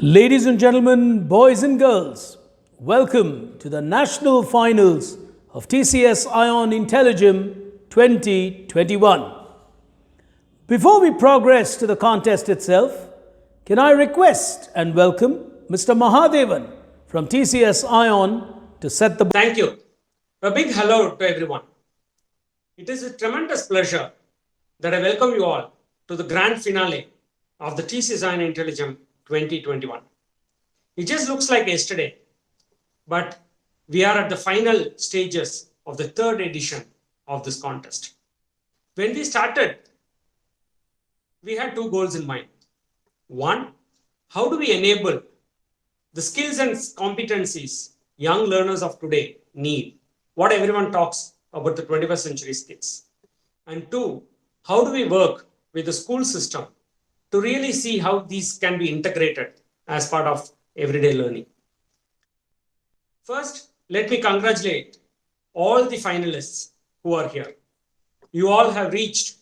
Ladies and gentlemen, boys and girls, welcome to the national finals of TCS iON IntelliGem 2021. Before we progress to the contest itself, can I request and welcome Mr. Mahadevan from TCS iON to set the... Thank you. A big hello to everyone. It is a tremendous pleasure that I welcome you all to the grand finale of the TCS iON IntelliGem 2021. It just looks like yesterday, but we are at the final stages of the third edition of this contest. When we started, we had two goals in mind. One, how do we enable the skills and competencies young learners of today need, what everyone talks about the 21st century skills. And two, how do we work with the school system to really see how these can be integrated as part of everyday learning. First, let me congratulate all the finalists who are here. You all have reached,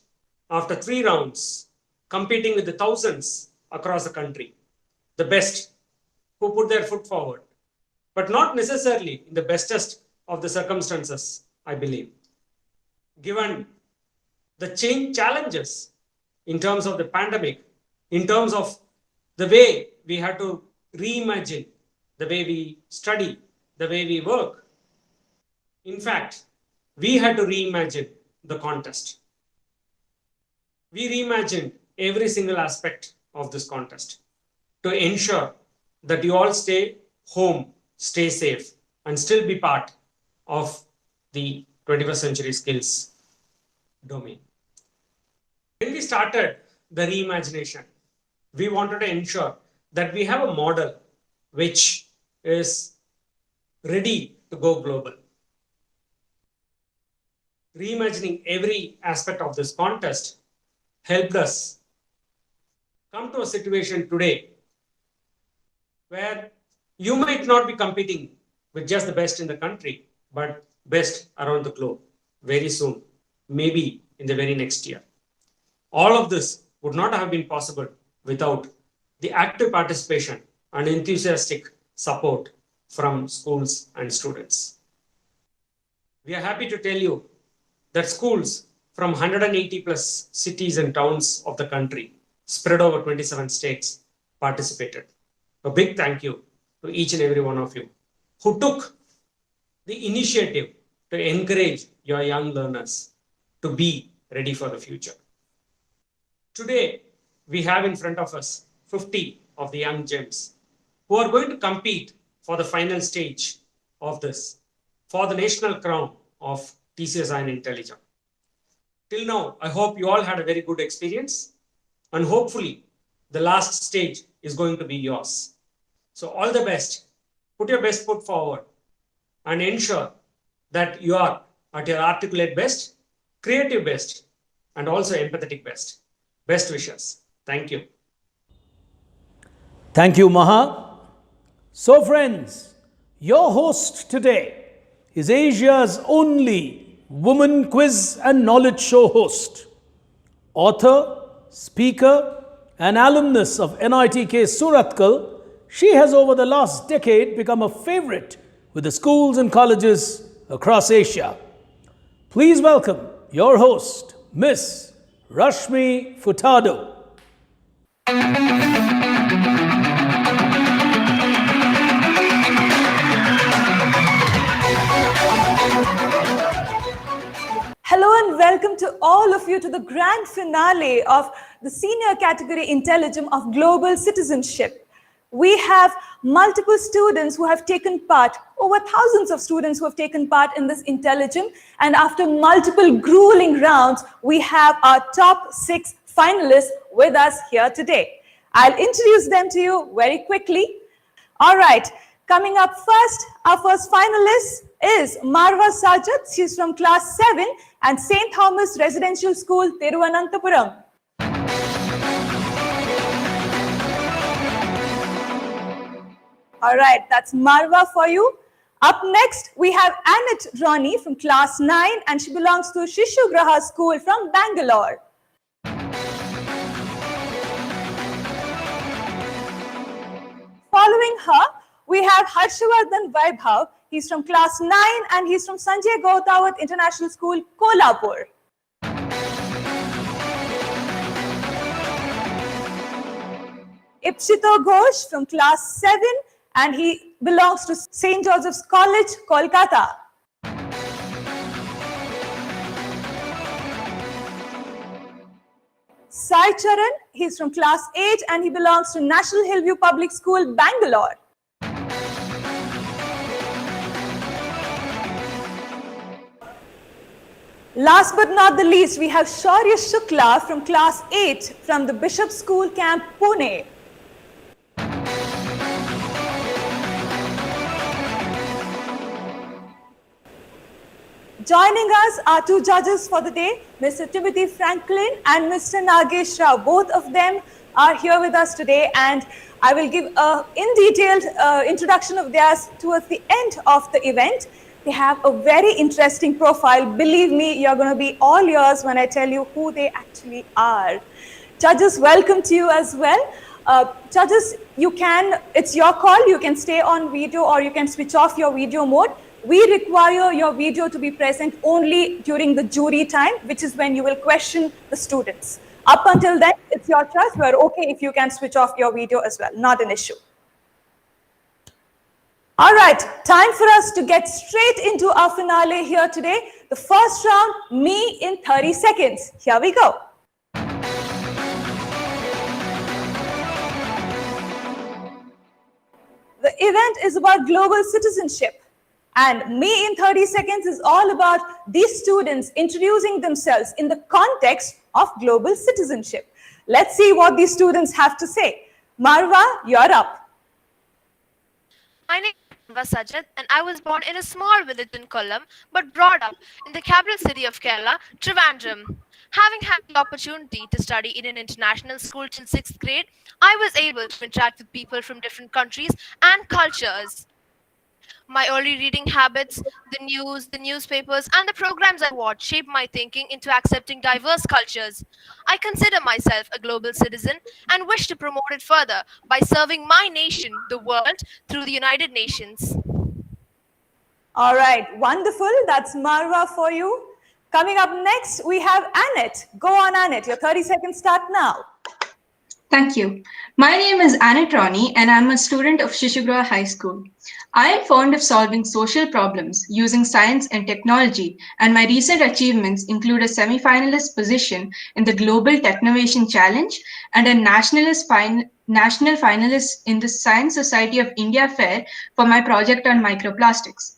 after 3 rounds, competing with the thousands across the country, the best who put their foot forward, but not necessarily in the bestest of the circumstances, I believe. Given the challenges in terms of the pandemic, in terms of the way we had to reimagine the way we study, the way we work. In fact, we had to reimagine the contest. We reimagined every single aspect of this contest to ensure that you all stay home, stay safe, and still be part of the 21st century skills domain. When we started the reimagination, we wanted to ensure that we have a model which is ready to go global. Reimagining every aspect of this contest helped us come to a situation today where you might not be competing with just the best in the country, but best around the globe very soon, maybe in the very next year. All of this would not have been possible without the active participation and enthusiastic support from schools and students. We are happy to tell you that schools from 180 plus cities and towns of the country, spread over 27 states, participated. A big thank you to each and every one of you who took the initiative to encourage your young learners to be ready for the future. Today, we have in front of us 50 of the young gems who are going to compete for the final stage of this, for the national crown of TCS iON IntelliGem. Till now, I hope you all had a very good experience, and hopefully the last stage is going to be yours. So all the best, put your best foot forward and ensure that you are at your articulate best, creative best, and also empathetic best. Best wishes. Thank you. Thank you, Maha. So friends, your host today is Asia's only woman quiz and knowledge show host, author, speaker, and alumnus of NITK Surathkal. She has over the last decade become a favorite with the schools and colleges across Asia. Please welcome your host, Miss Rashmi Furtado. Hello and welcome to all of you to the grand finale of the senior category IntelliGem of Global Citizenship. We have multiple students who have taken part, over thousands of students who have taken part in this IntelliGem, and after multiple grueling rounds, we have our top 6 finalists with us here today. I'll introduce them to you very quickly. All right, coming up first, our first finalist is Marwa Sajat. She's from class 7 and St. Thomas Residential School, Thiruvananthapuram. All right, that's Marwa for you. Up next, we have Annette Ronnie from class 9 and she belongs to Shishu Graha School from Bangalore. Praha, we have Harshvardhan Vaibhav. He's from class 9 and he's from Sanjay Gautawat International School, Kolhapur. Ipshito Ghosh from class 7 and he belongs to St. Joseph's College, Kolkata. Sai Charan, he's from class 8 and he belongs to National Hillview Public School, Bangalore. Last but not the least, we have Shaurya Shukla from class 8 from the Bishop School Camp, Pune. Joining us are two judges for the day, Mr. Timothy Franklin and Mr. Nagesh Rao. Both of them are here with us today, and I will give a in-detailed introduction of theirs towards the end of the event. They have a very interesting profile. Believe me, you're going to be all ears when I tell you who they actually are. Judges, welcome to you as well. Judges, it's your call. You can stay on video or you can switch off your video mode. We require your video to be present only during the jury time, which is when you will question the students. Up until then, it's your choice. We're okay if you can switch off your video as well. Not an issue. All right, time for us to get straight into our finale here today. The first round, me in 30 seconds. Here we go. The event is about global citizenship. And me in 30 seconds is all about these students introducing themselves in the context of global citizenship. Let's see what these students have to say. Marwa, you're up. My name is Marwa Sajid and I was born in a small village in Kollam but brought up in the capital city of Kerala, Trivandrum. Having had the opportunity to study in an international school till 6th grade, I was able to interact with people from different countries and cultures. My early reading habits, the news, the newspapers, and the programs I watched shaped my thinking into accepting diverse cultures. I consider myself a global citizen and wish to promote it further by serving my nation, the world, through the United Nations. All right, wonderful. That's Marwa for you. Coming up next, we have Annette. Go on, Annette. Your 30 seconds start now. Thank you. My name is Annette Ronnie and I'm a student of Shishugura High School. I am fond of solving social problems using science and technology, and my recent achievements include a semi-finalist position in the Global Technovation Challenge and a national finalist in the Science Society of India Fair for my project on microplastics.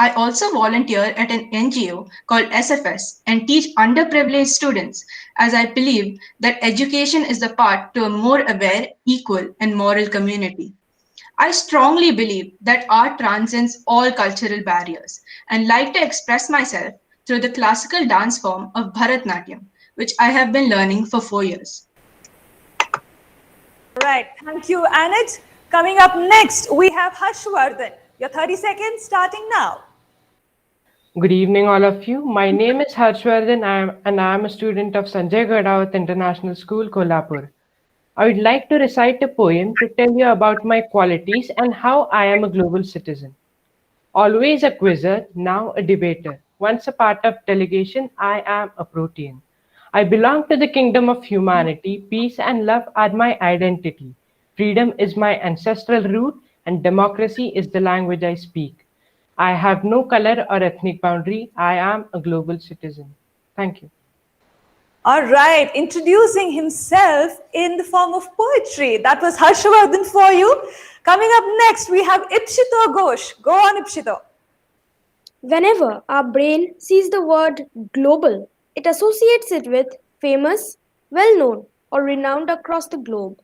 I also volunteer at an NGO called SFS and teach underprivileged students, as I believe that education is the path to a more aware, equal, and moral community. I strongly believe that art transcends all cultural barriers and like to express myself through the classical dance form of Bharatnatyam, which I have been learning for 4 years. Right, thank you, Annette. Coming up next, we have Harshvardhan. Your 30 seconds starting now. Good evening, all of you. My name is Harshvardhan and I am a student of Sanjay Gautawat International School, Kolhapur. I would like to recite a poem to tell you about my qualities and how I am a global citizen. Always a quizzer, now a debater. Once a part of delegation, I am a protean. I belong to the kingdom of humanity. Peace and love are my identity. Freedom is my ancestral root, and democracy is the language I speak. I have no color or ethnic boundary. I am a global citizen. Thank you. All right, introducing himself in the form of poetry. That was Harshvardhan for you. Coming up next, we have Ipshito Ghosh. Go on, Ipshito. Whenever our brain sees the word global, it associates it with famous, well-known, or renowned across the globe.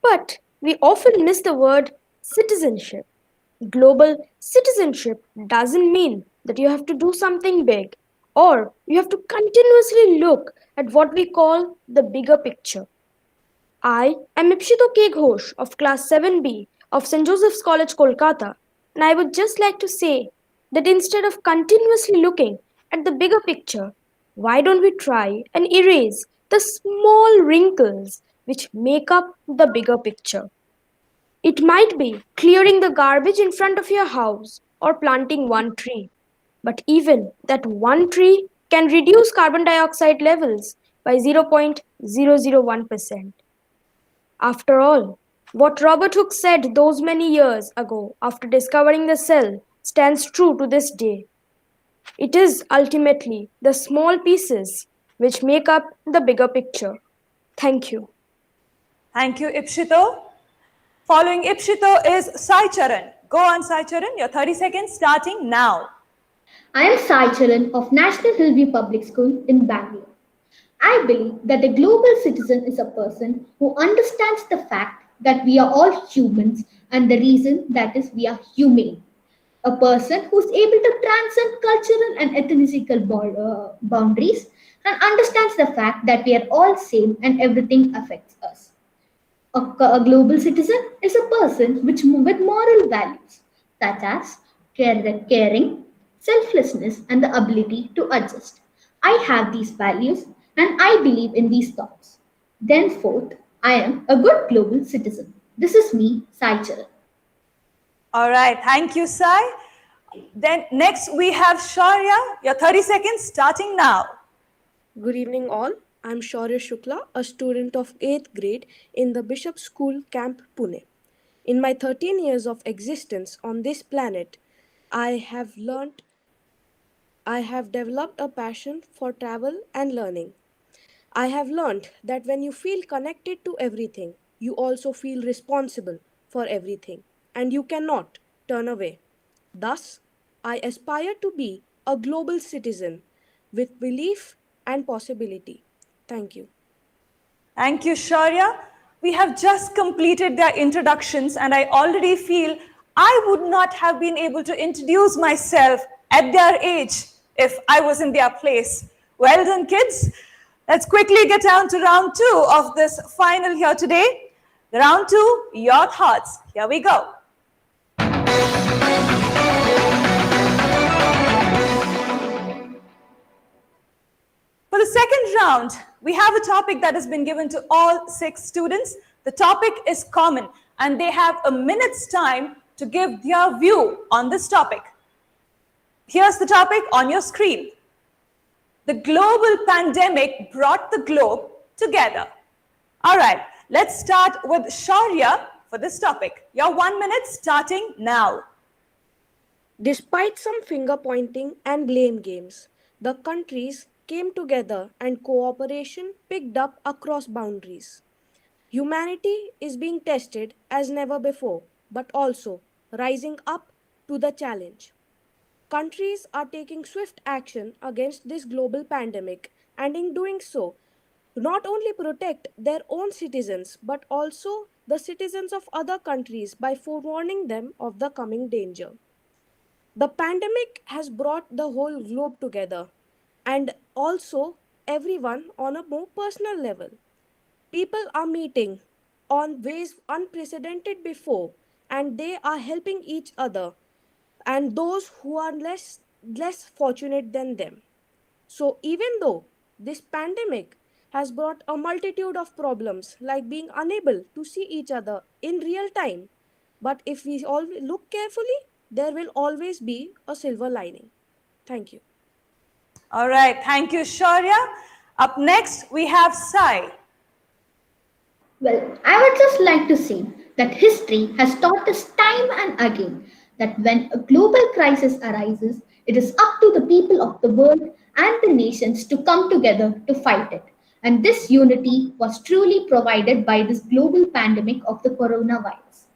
But we often miss the word citizenship. Global citizenship doesn't mean that you have to do something big or you have to continuously look at what we call the bigger picture. I am Ipshito K. Ghosh of class 7B of St. Joseph's College, Kolkata, and I would just like to say that instead of continuously looking at the bigger picture, why don't we try and erase the small wrinkles which make up the bigger picture? It might be clearing the garbage in front of your house or planting one tree. But even that one tree can reduce carbon dioxide levels by 0.001%. After all, what Robert Hooke said those many years ago after discovering the cell stands true to this day. It is ultimately the small pieces which make up the bigger picture. Thank you. Thank you, Ipshito. Following Ipshito is Sai Charan. Go on, Sai Charan. Your 30 seconds starting now. I am Sai Charan of National Hillview Public School in Bangalore. I believe that a global citizen is a person who understands the fact that we are all humans and the reason that is we are humane. A person who is able to transcend cultural and ethnical boundaries and understands the fact that we are all same and everything affects us. A global citizen is a person with moral values such as caring, selflessness, and the ability to adjust. I have these values and I believe in these thoughts. Thenceforth, I am a good global citizen. This is me, Sai Charan. All right. Thank you, Sai. Then next we have Shaurya. Your 30 seconds starting now. Good evening, all. I'm Shaurya Shukla, a student of 8th grade in the Bishop School Camp, Pune. In my 13 years of existence on this planet, I have developed a passion for travel and learning. I have learned that when you feel connected to everything, you also feel responsible for everything, and you cannot turn away. Thus, I aspire to be a global citizen with belief and possibility. Thank you. Thank you, Shaurya. We have just completed their introductions, and I already feel I would not have been able to introduce myself at their age if I was in their place. Well done, kids. Let's quickly get down to round 2 of this final here today. Round 2, your thoughts. Here we go. For the second round, we have a topic that has been given to all 6 students. The topic is common, and they have a minute's time to give their view on this topic. Here's the topic on your screen. The global pandemic brought the globe together. All right, let's start with Shaurya for this topic. Your 1 minute starting now. Despite some finger pointing and blame games, the countries came together and cooperation picked up across boundaries. Humanity is being tested as never before, but also rising up to the challenge. Countries are taking swift action against this global pandemic, and in doing so, not only protect their own citizens but also the citizens of other countries by forewarning them of the coming danger. The pandemic has brought the whole globe together and also everyone on a more personal level. People are meeting on ways unprecedented before, and they are helping each other and those who are less fortunate than them. So even though this pandemic has brought a multitude of problems like being unable to see each other in real time, but if we all look carefully, there will always be a silver lining. Thank you. All right, thank you, Shaurya. Up next, we have Sai. Well, I would just like to say that history has taught us time and again that when a global crisis arises, it is up to the people of the world and the nations to come together to fight it. And this unity was truly provided by this global pandemic of the coronavirus.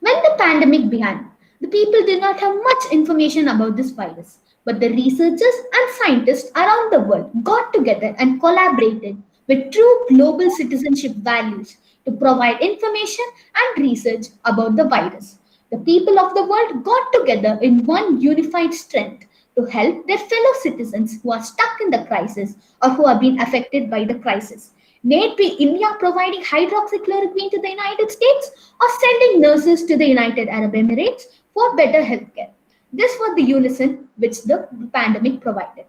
When the pandemic began, the people did not have much information about this virus, but the researchers and scientists around the world got together and collaborated with true global citizenship values to provide information and research about the virus. The people of the world got together in one unified strength to help their fellow citizens who are stuck in the crisis or who have been affected by the crisis. May it be India providing hydroxychloroquine to the United States or sending nurses to the United Arab Emirates for better healthcare. This was the unison which the pandemic provided.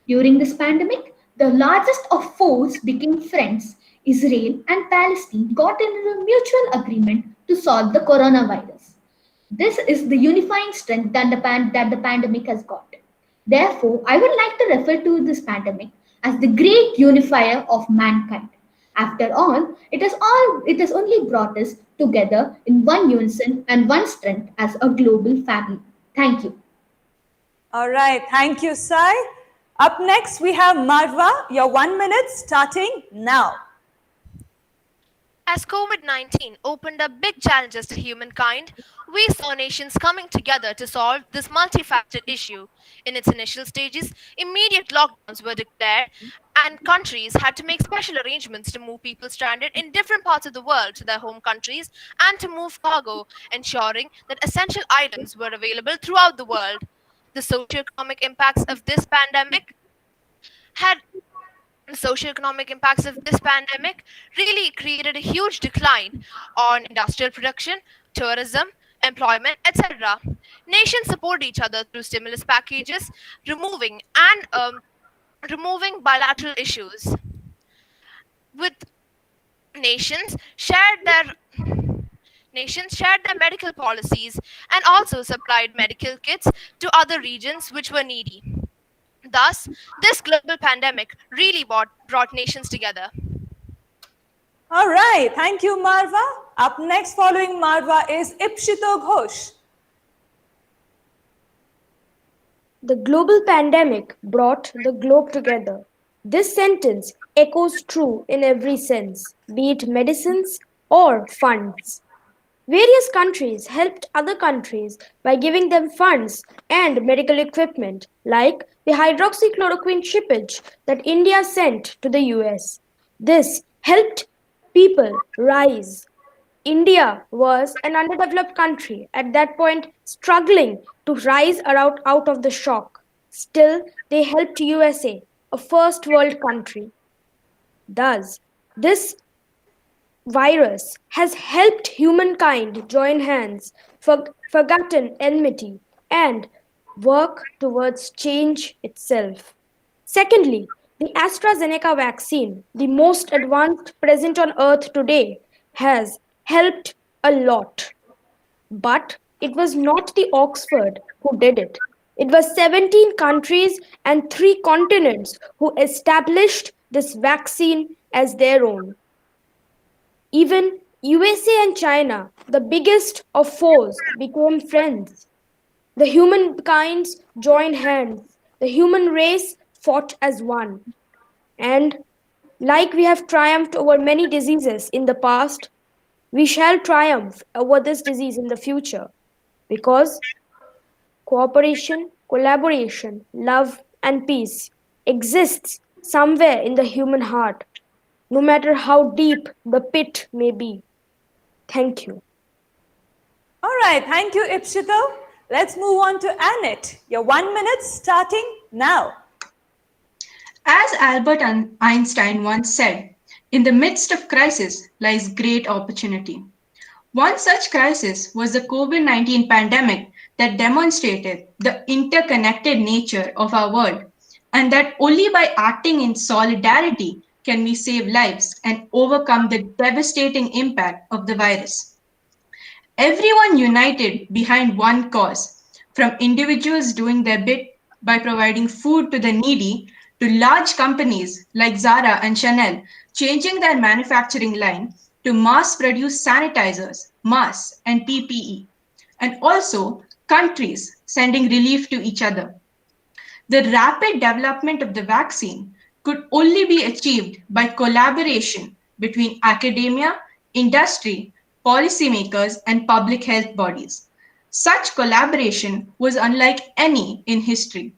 During this pandemic, the largest of foes became friends. Israel and Palestine got into a mutual agreement to solve the coronavirus. This is the unifying strength that the pandemic has got. Therefore, I would like to refer to this pandemic as the great unifier of mankind. After all, it has only brought us together in one unison and one strength as a global family. Thank you. All right, thank you, Sai. Up next, we have Marva. Your 1 minute starting now. As COVID 19 opened up big challenges to humankind, we saw nations coming together to solve this multifaceted issue. In its initial stages, immediate lockdowns were declared, and countries had to make special arrangements to move people stranded in different parts of the world to their home countries and to move cargo, ensuring that essential items were available throughout the world. The socioeconomic impacts of this pandemic had the socioeconomic impacts of this pandemic really created a huge decline on industrial production, tourism, employment, etc. Nations support each other through stimulus packages, removing bilateral issues. With nations shared their nations shared their medical policies and also supplied medical kits to other regions which were needy. Thus, this global pandemic really brought nations together. All right, thank you, Marva. Up next, following Marva, is Ipshito Ghosh. The global pandemic brought the globe together. This sentence echoes true in every sense, be it medicines or funds. Various countries helped other countries by giving them funds and medical equipment, like the hydroxychloroquine shippage that India sent to the US. This helped people rise. India was an underdeveloped country at that point, struggling to rise out of the shock. Still, they helped USA, a first world country. Thus, this virus has helped humankind join hands, forgotten enmity, and work towards change itself. Secondly, the AstraZeneca vaccine, the most advanced present on earth today, has helped a lot. But it was not the Oxford who did it. It was 17 countries and 3 continents who established this vaccine as their own. Even USA and China, the biggest of foes, became friends. The humankinds joined hands. The human race fought as one. And like we have triumphed over many diseases in the past, we shall triumph over this disease in the future, because cooperation, collaboration, love, and peace exists somewhere in the human heart, no matter how deep the pit may be. Thank you. All right, thank you, Ipshito. Let's move on to Annette. Your 1 minute starting now. As Albert Einstein once said, in the midst of crisis lies great opportunity. One such crisis was the COVID-19 pandemic that demonstrated the interconnected nature of our world, and that only by acting in solidarity can we save lives and overcome the devastating impact of the virus. Everyone united behind one cause, from individuals doing their bit by providing food to the needy, to large companies like Zara and Chanel changing their manufacturing line to mass-produce sanitizers, masks, and PPE, and also countries sending relief to each other. The rapid development of the vaccine could only be achieved by collaboration between academia, industry, policymakers, and public health bodies. Such collaboration was unlike any in history.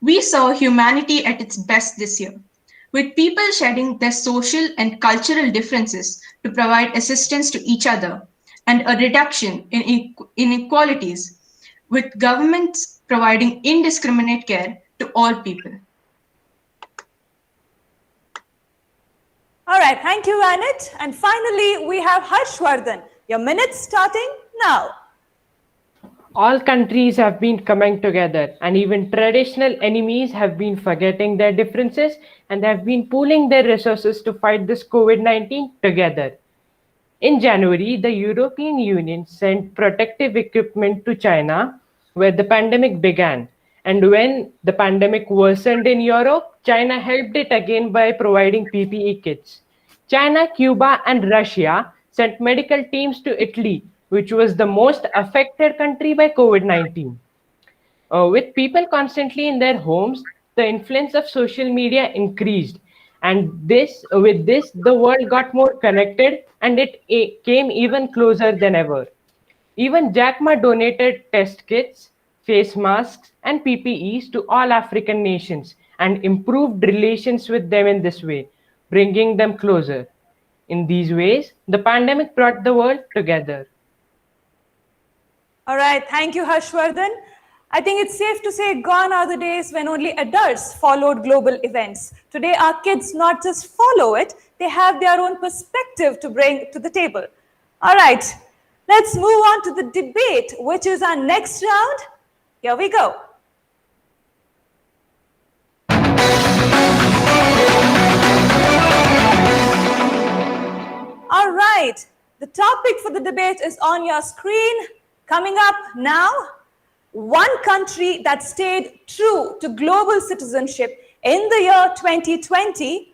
We saw humanity at its best this year, with people shedding their social and cultural differences to provide assistance to each other, and a reduction in inequalities, with governments providing indiscriminate care to all people. All right, thank you, Annette. And finally, we have Harshvardhan. Your minute starting now. All countries have been coming together, and even traditional enemies have been forgetting their differences, and they have been pooling their resources to fight this COVID-19 together. In January, the European Union sent protective equipment to China, where the pandemic began. And when the pandemic worsened in Europe, China helped it again by providing PPE kits. China, Cuba, and Russia sent medical teams to Italy, which was the most affected country by COVID 19. With people constantly in their homes, the influence of social media increased, and with this, the world got more connected, and it came even closer than ever. Even Jack Ma donated test kits, face masks, and PPEs to all African nations and improved relations with them in this way, bringing them closer. In these ways, the pandemic brought the world together. All right, thank you, Harshvardhan. I think it's safe to say gone are the days when only adults followed global events. Today, our kids not just follow it, they have their own perspective to bring to the table. All right, let's move on to the debate, which is our next round. Here we go. All right, the topic for the debate is on your screen. Coming up now, one country that stayed true to global citizenship in the year 2020,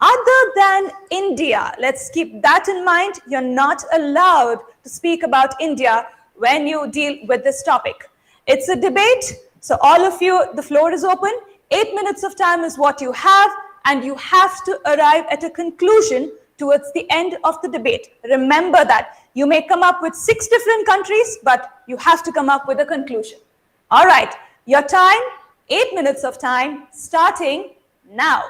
other than India. Let's keep that in mind. You're not allowed to speak about India when you deal with this topic. It's a debate, so all of you, the floor is open. 8 minutes of time is what you have, and you have to arrive at a conclusion towards the end of the debate. Remember that. You may come up with 6 different countries, but you have to come up with a conclusion. All right, your time, 8 minutes of time, starting now.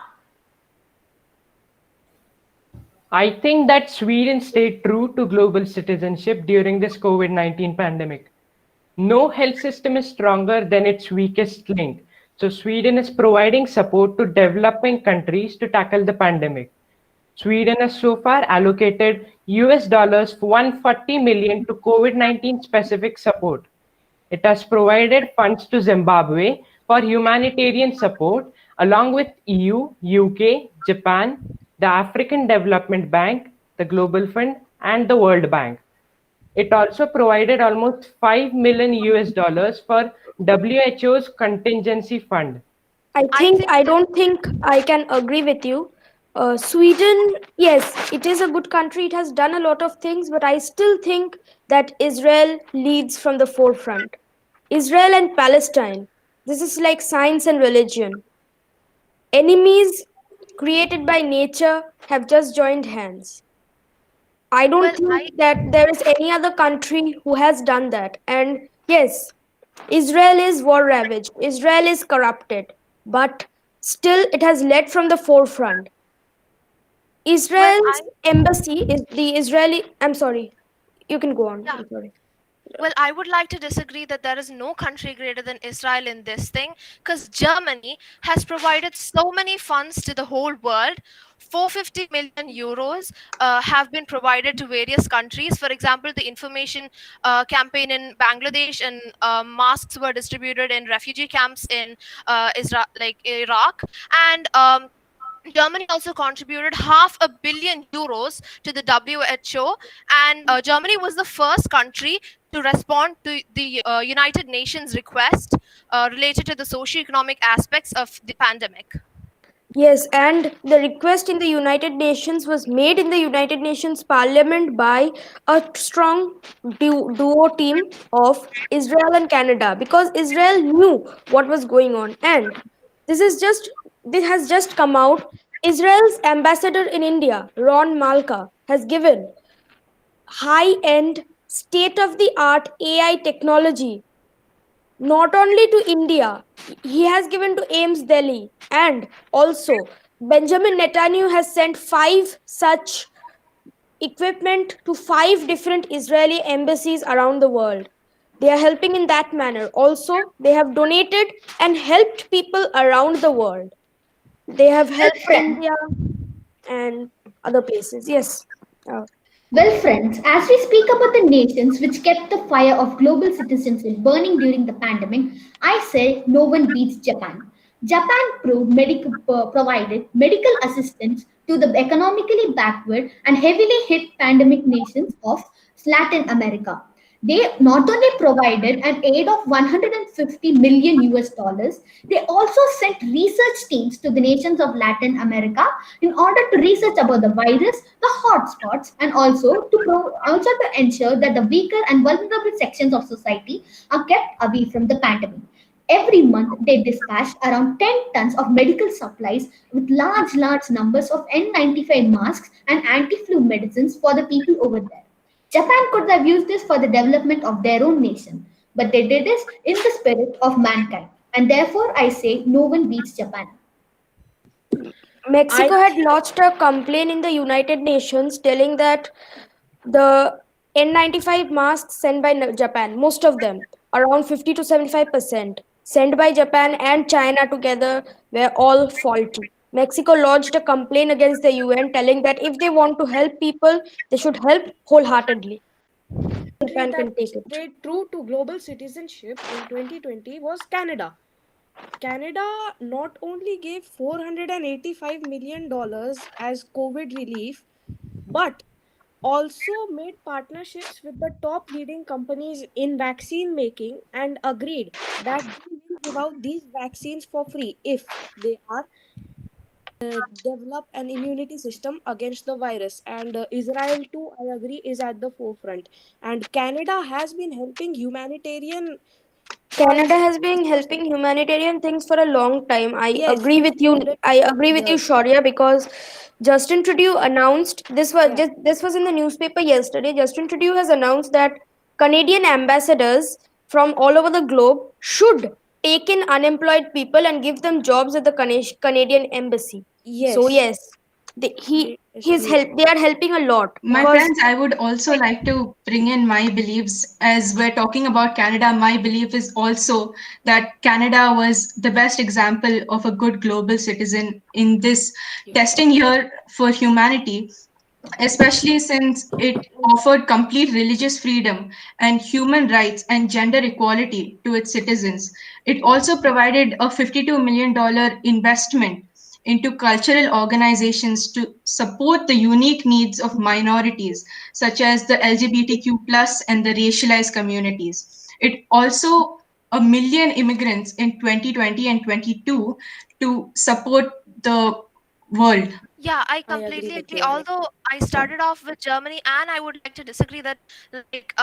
I think that Sweden stayed true to global citizenship during this COVID 19 pandemic. No health system is stronger than its weakest link. So, Sweden is providing support to developing countries to tackle the pandemic. Sweden has so far allocated US dollars 140 million to COVID 19 specific support. It has provided funds to Zimbabwe for humanitarian support, along with EU, UK, Japan, the African Development Bank, the Global Fund, and the World Bank. It also provided almost 5 million US dollars for WHO's contingency fund. I don't think I can agree with you. Sweden, yes, it is a good country. It has done a lot of things, but I still think that Israel leads from the forefront. Israel and Palestine. This is like science and religion. Enemies created by nature have just joined hands. I don't think that there is any other country who has done that. And yes, Israel is war ravaged, Israel is corrupted, but still it has led from the forefront. Israel's embassy is the Israeli. I'm sorry, you can go on. Yeah. I'm sorry. Well, I would like to disagree that there is no country greater than Israel in this thing, because Germany has provided so many funds to the whole world. 450 million euros have been provided to various countries. For example, the information campaign in Bangladesh, and masks were distributed in refugee camps in Israel, like Iraq, and Germany also contributed €500 million to the WHO, and Germany was the first country to respond to the United Nations request related to the socio-economic aspects of the pandemic. Yes, and the request in the United Nations was made in the United Nations Parliament by a strong duo team of Israel and Canada, because Israel knew what was going on. And this has just come out. Israel's ambassador in India, Ron Malka, has given high-end, state-of-the-art AI technology not only to India, he has given to Ames Delhi, and also Benjamin Netanyahu has sent 5 such equipment to 5 different Israeli embassies around the world. They are helping in that manner. Also, they have donated and helped people around the world. They have helped India and other places. Yes. Well, friends, as we speak about the nations which kept the fire of global citizenship burning during the pandemic, I say no one beats Japan. Japan provided medical assistance to the economically backward and heavily hit pandemic nations of Latin America. They not only provided an aid of 150 million US dollars, they also sent research teams to the nations of Latin America in order to research about the virus, the hotspots, and also to ensure that the weaker and vulnerable sections of society are kept away from the pandemic. Every month, they dispatched around 10 tons of medical supplies with large numbers of N95 masks and anti-flu medicines for the people over there. Japan could have used this for the development of their own nation, but they did this in the spirit of mankind. And therefore, I say no one beats Japan. I Mexico had lodged a complaint in the United Nations telling that the N95 masks sent by Japan, most of them, around 50 to 75%, sent by Japan and China together, were all faulty. Mexico lodged a complaint against the UN telling that if they want to help people, they should help wholeheartedly. country Japan that can take it. stayed true to global citizenship in 2020 was Canada. Canada not only gave $485 million as COVID relief, but also made partnerships with the top leading companies in vaccine making and agreed that they will give out these vaccines for free if they are develop an immunity system against the virus. And Israel too, I agree, is at the forefront. And Canada has been helping humanitarian Canada cause. has been helping humanitarian things for a long time. I Yes, agree for with you. more than I agree with you, 20 years. Shaurya, because Justin Trudeau announced Yeah. this was in the newspaper yesterday. Justin Trudeau has announced that Canadian ambassadors from all over the globe should take in unemployed people and give them jobs at the Canadian embassy. So Yes. yes, he's Especially. help. They are helping a lot My Yeah. because friends, I would also like to bring in my beliefs as we're talking about Canada. My belief is also that Canada was the best example of a good global citizen in this Yeah. testing year for humanity, especially since it offered complete religious freedom and human rights and gender equality to its citizens. It also provided a $52 million investment into cultural organizations to support the unique needs of minorities, such as the LGBTQ plus and the racialized communities. It also a million immigrants in 2020 and 22 to support the world. Yeah, I I agree completely with agree. you, Anna. Although I started off with Germany, and I would like to disagree that, like,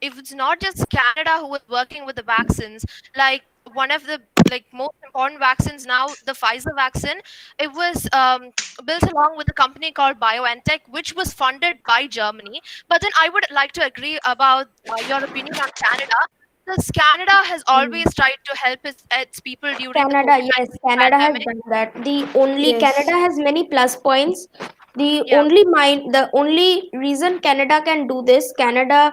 if it's not just Canada who is working with the vaccines, like one of the most important vaccines now, the Pfizer vaccine, it was built along with a company called BioNTech, which was funded by Germany. But then I would like to agree about your opinion on Canada, because Canada has mm, always tried to help its people during the Canada, COVID yes, 19 Canada has pandemic. done that. The only Yes. Canada has many plus points. Yeah, The only reason Canada can do this, Canada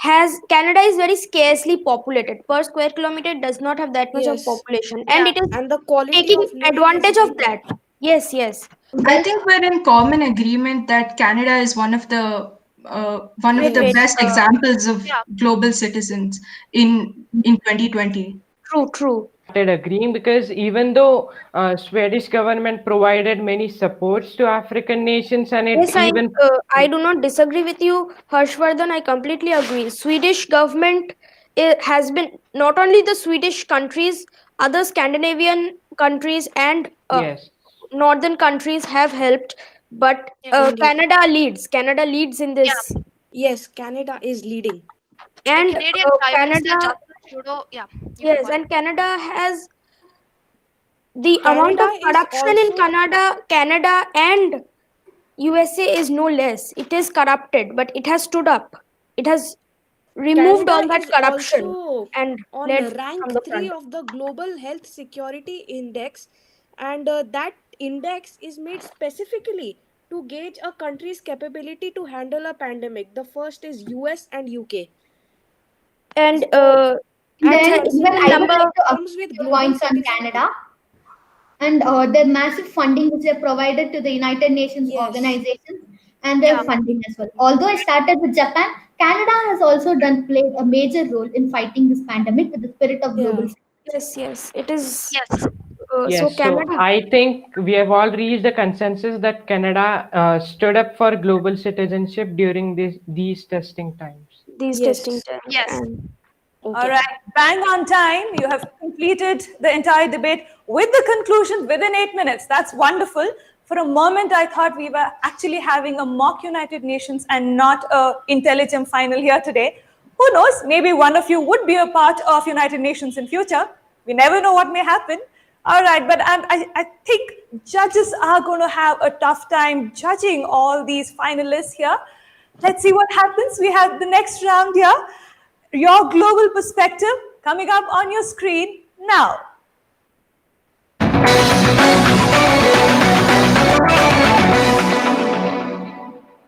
is very scarcely populated. Per square kilometer, it does not have that much of Yes. population, and yeah. it is And the quality taking of living is advantage of better. that. Yes, yes. I Well, think we're in common agreement that Canada is one of Great, the great. best examples of Yeah, global citizens in 2020. True, true. Started agreeing because even though Swedish government provided many supports to African nations and it Yes, even I do not disagree with you, Harshvardhan. I completely agree. Swedish government has been not only the Swedish countries, other Scandinavian countries and yes, northern countries have helped, but yeah, Indeed. Canada leads. Canada leads in this, yeah. Yes, Canada is leading. The and Canadian Prime Minister Canada, Justin Trudeau. Yeah, you can yes, go ahead. and Canada has the amount Canada of is corruption in also. Canada and USA is no less. It is corrupted, but it has stood up. It has removed Canada all that is corruption also and on led from rank the 3 front. of the Global Health Security Index, and that index is made specifically to gauge a country's capability to handle a pandemic. The first is US and UK. And So, and then even second I considering would number, like it to agree comes with with your global points on citizenship. Canada and the massive funding which they provided to the United Nations Yes. organizations and their Yeah, funding as well. Although I started with Japan, Canada has also done played a major role in fighting this pandemic with the spirit of global Yeah. citizenship. yes, yes, it is yes. So Yes, so Canada, I think we have all reached a consensus that Canada stood up for global citizenship during these testing times. these testing Yes. times, Yes. and All okay. right, bang on time. You have completed the entire debate with the conclusion within 8 minutes. That's wonderful. For a moment, I thought we were actually having a mock United Nations and not a IntelliGem final here today. Who knows? Maybe one of you would be a part of United Nations in future. We never know what may happen. All right, but I think judges are going to have a tough time judging all these finalists here. Let's see what happens. We have the next round here. Your global perspective coming up on your screen now.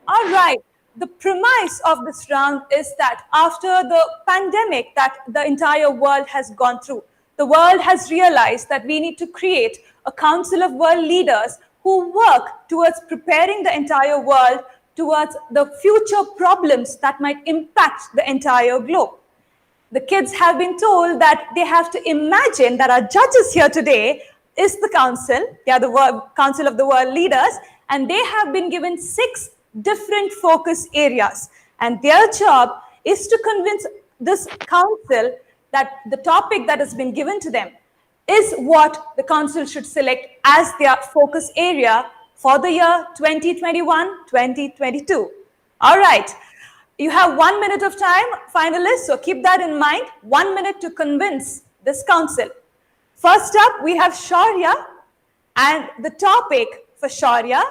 All right. The premise of this round is that after the pandemic that the entire world has gone through, the world has realized that we need to create a council of world leaders who work towards preparing the entire world towards the future problems that might impact the entire globe. The kids have been told that they have to imagine that our judges here today is the council. They are the council of the world leaders, and they have been given 6 different focus areas. And their job is to convince this council that the topic that has been given to them is what the council should select as their focus area for the year 2021-2022. All right. You have 1 minute of time, finalists, so keep that in mind. 1 minute to convince this council. First up, we have Shaurya, and the topic for Shaurya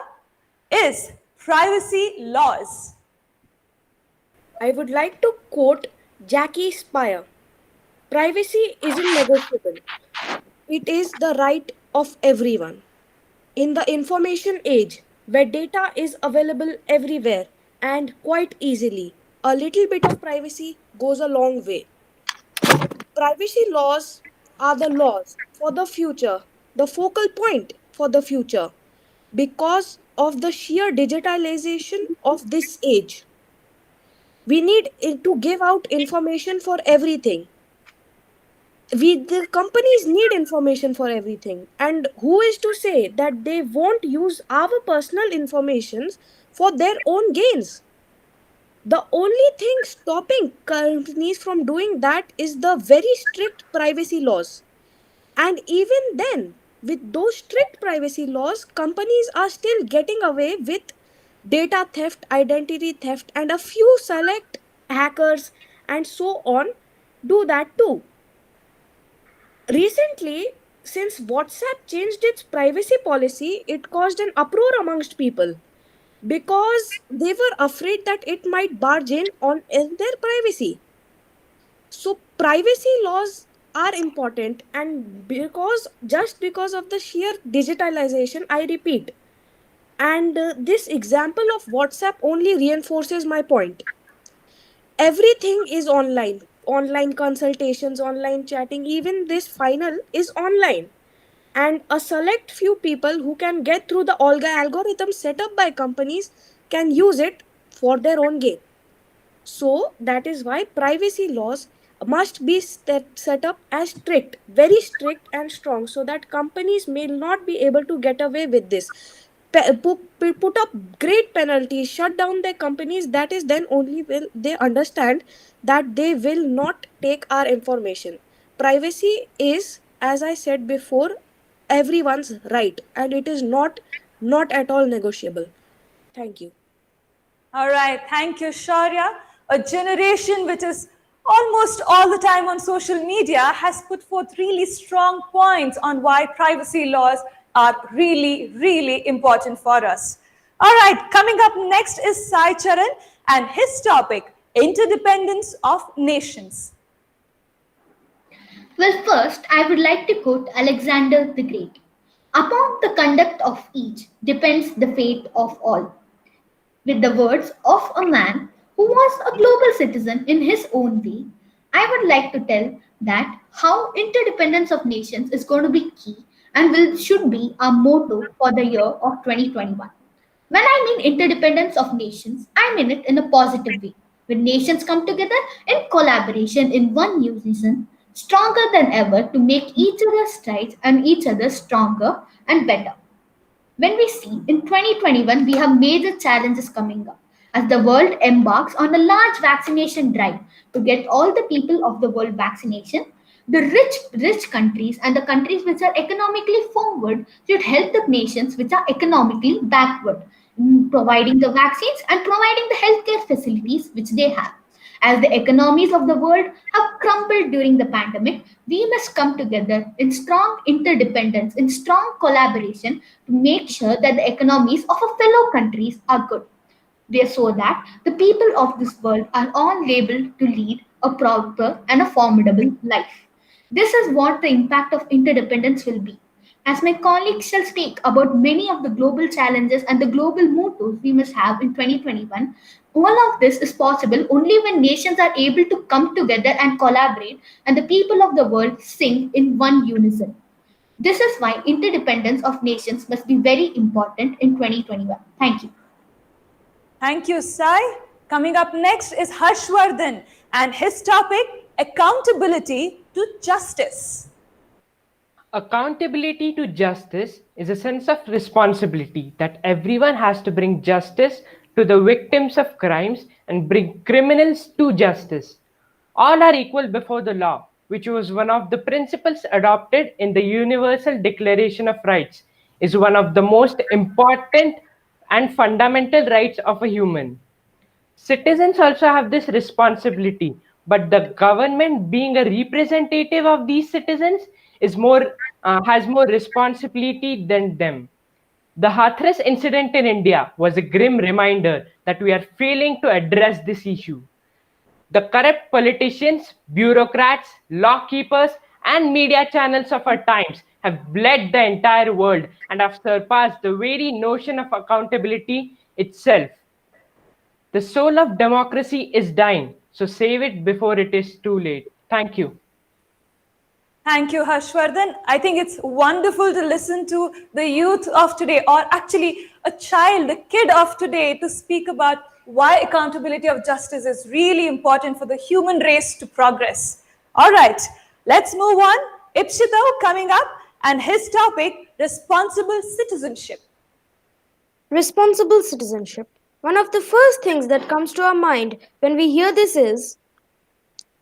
is privacy laws. I would like to quote Jackie Spire. Privacy isn't negotiable. It is the right of everyone. In the information age, where data is available everywhere and quite easily, a little bit of privacy goes a long way. Privacy laws are the laws for the future, the focal point for the future, because of the sheer digitalization of this age. We need to give out information for everything. The companies need information for everything, and who is to say that they won't use our personal informations for their own gains? The only thing stopping companies from doing that is the very strict privacy laws. And even then, with those strict privacy laws, companies are still getting away with data theft, identity theft, and a few select hackers and so on do that too. Recently, since WhatsApp changed its privacy policy, it caused an uproar amongst people because they were afraid that it might barge in their privacy. So privacy laws are important, and because of the sheer digitalization, I repeat, and this example of WhatsApp only reinforces my point. Everything is online consultations, online chatting, even this final is online, and a select few people who can get through the Olga algorithm set up by companies can use it for their own gain. So that is why privacy laws must be set up as strict, very strict and strong, so that companies may not be able to get away with this. Put up great penalties, shut down their companies. That is then only will they understand that they will not take our information. Privacy is, as I said before, everyone's right, and it is not at all negotiable. Thank you. All right, thank you, Shaurya. A generation which is almost all the time on social media has put forth really strong points on why privacy laws are really, really important for us. All right, coming up next is Sai Charan and his topic, Interdependence of Nations. Well, first, I would like to quote Alexander the Great. Upon the conduct of each depends the fate of all. With the words of a man who was a global citizen in his own way, I would like to tell that how interdependence of nations is going to be key and should be our motto for the year of 2021. When I mean interdependence of nations, I mean it in a positive way. When nations come together in collaboration in one unison stronger than ever to make each other's strides and each other stronger and better. When we see in 2021, we have major challenges coming up as the world embarks on a large vaccination drive to get all the people of the world vaccination. The rich countries and the countries which are economically forward should help the nations which are economically backward in providing the vaccines and providing the healthcare facilities which they have. As the economies of the world have crumbled during the pandemic, we must come together in strong interdependence, in strong collaboration to make sure that the economies of our fellow countries are good. So that the people of this world are all able to lead a proper and a formidable life. This is what the impact of interdependence will be. As my colleagues shall speak about many of the global challenges and the global mottos we must have in 2021, all of this is possible only when nations are able to come together and collaborate and the people of the world sing in one unison. This is why interdependence of nations must be very important in 2021. Thank you. Thank you, Sai. Coming up next is Harshvardhan and his topic, accountability to justice. Accountability to justice is a sense of responsibility that everyone has to bring justice to the victims of crimes and bring criminals to justice. All are equal before the law, which was one of the principles adopted in the Universal Declaration of Rights, is one of the most important and fundamental rights of a human. Citizens also have this responsibility, but the government, being a representative of these citizens, has more responsibility than them. The Hathras incident in India was a grim reminder that we are failing to address this issue. The corrupt politicians, bureaucrats, law keepers, and media channels of our times have bled the entire world and have surpassed the very notion of accountability itself. The soul of democracy is dying, so save it before it is too late. Thank you. Thank you, Harshvardhan. I think it's wonderful to listen to the youth of today, or actually a child, a kid of today, to speak about why accountability of justice is really important for the human race to progress. All right, let's move on. Ipshito coming up, and his topic, responsible citizenship. Responsible citizenship. One of the first things that comes to our mind when we hear this is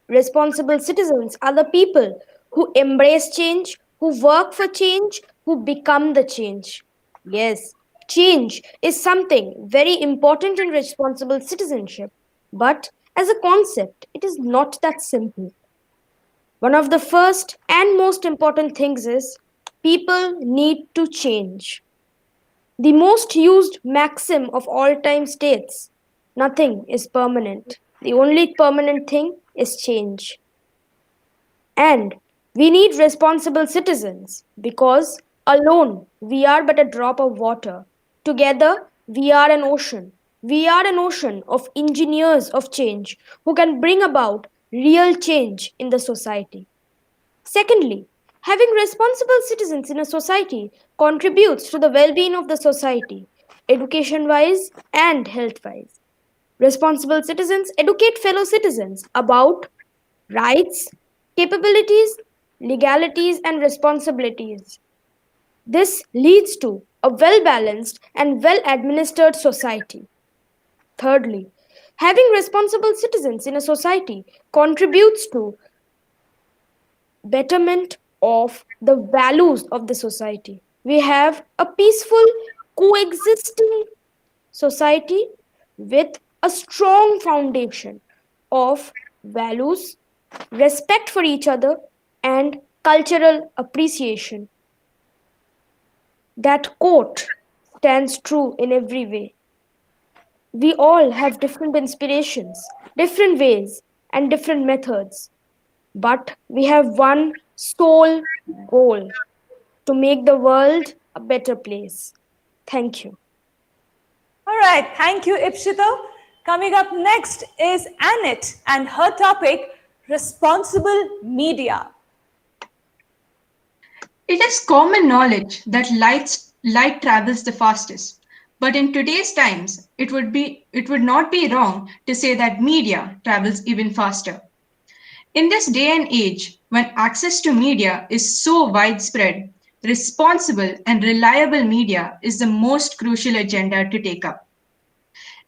responsible citizens are the people who embrace change, who work for change, who become the change. Yes, change is something very important in responsible citizenship, but as a concept, it is not that simple. One of the first and most important things is people need to change. The most used maxim of all time states nothing is permanent. The only permanent thing is change. And we need responsible citizens because alone we are but a drop of water. Together we are an ocean. We are an ocean of engineers of change who can bring about real change in the society. Secondly, having responsible citizens in a society contributes to the well being of the society, education wise and health wise. Responsible citizens educate fellow citizens about rights, capabilities, legalities, and responsibilities. This leads to a well balanced and well administered society. Thirdly, having responsible citizens in a society contributes to betterment of the values of the society. We have a peaceful coexisting society with a strong foundation of values, respect for each other, and cultural appreciation. That quote stands true in every way. We all have different inspirations, different ways, and different methods. But we have one sole goal to make the world a better place. Thank you. All right, thank you, Ipshito. Coming up next is Annette and her topic, responsible media. It is common knowledge that light travels the fastest. But in today's times, it would not be wrong to say that media travels even faster. In this day and age, when access to media is so widespread, responsible and reliable media is the most crucial agenda to take up.